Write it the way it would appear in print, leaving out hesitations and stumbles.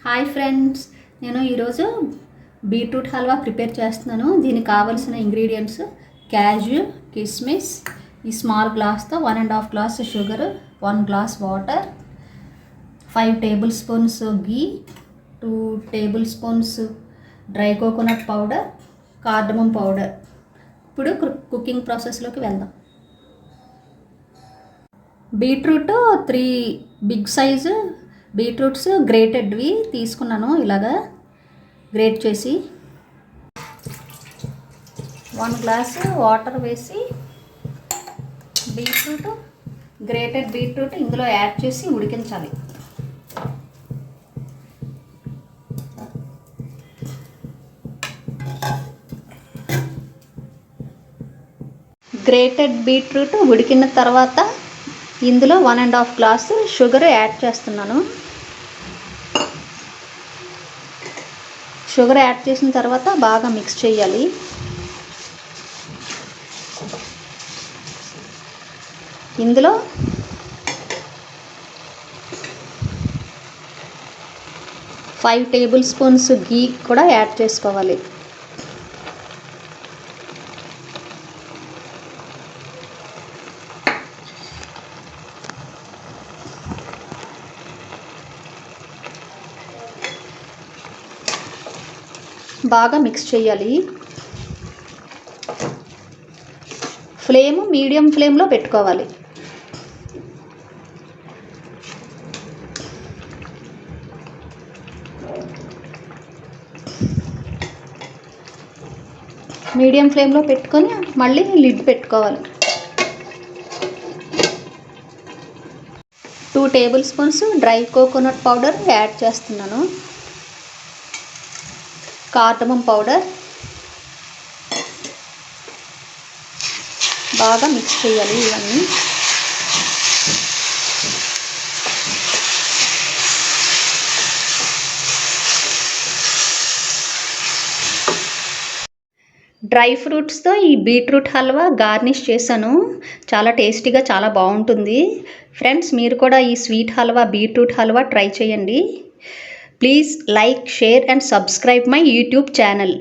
Hi friends, నేను ఈరోజు beetroot halwa prepare చేస్తున్నాను. దీనికి కావలసిన ఇంగ్రీడియంట్స్ క్యాష్యూ, కిస్మిస్, ఈ స్మాల్ గ్లాస్తో 1.5 glass sugar, 1 glass water, 5 tablespoons ghee, 2 tablespoons dry coconut powder, cardamom powder. ఇప్పుడు కుకింగ్ ప్రాసెస్లోకి వెళ్దాం. బీట్రూట్ 3 బిగ్ సైజు బీట్రూట్స్ గ్రేటెడ్వి తీసుకున్నాను. ఇలాగా గ్రేట్ చేసి 1 గ్లాసు వాటర్ వేసి గ్రేటెడ్ బీట్రూట్ ఇందులో యాడ్ చేసి ఉడికించాలి. గ్రేటెడ్ బీట్రూట్ ఉడికిన తర్వాత ఇందులో 1.5 గ్లాసు షుగర్ యాడ్ చేస్తున్నాను. షుగర్ యాడ్ చేసిన తర్వాత బాగా మిక్స్ చేయాలి. ఇందులో ఫైవ్ టేబుల్ స్పూన్స్ గీ కూడా యాడ్ చేసుకోవాలి. బాగా మిక్స్ చేయాలి. ఫ్లేమ్ మీడియం ఫ్లేమ్లో పెట్టుకోవాలి. మీడియం ఫ్లేమ్లో పెట్టుకొని మళ్ళీ లిడ్ పెట్టుకోవాలి. 2 tablespoons dry coconut powder add చేస్తున్నాను. కార్డమమ్ పౌడర్ బాగా మిక్స్ చేయాలి. ఇవన్నీ డ్రై ఫ్రూట్స్తో ఈ బీట్రూట్ హల్వా గార్నిష్ చేశాను. చాలా టేస్టీగా చాలా బాగుంటుంది. ఫ్రెండ్స్, మీరు కూడా ఈ sweet halwa beetroot halwa try చేయండి. Please like, share and subscribe my YouTube channel.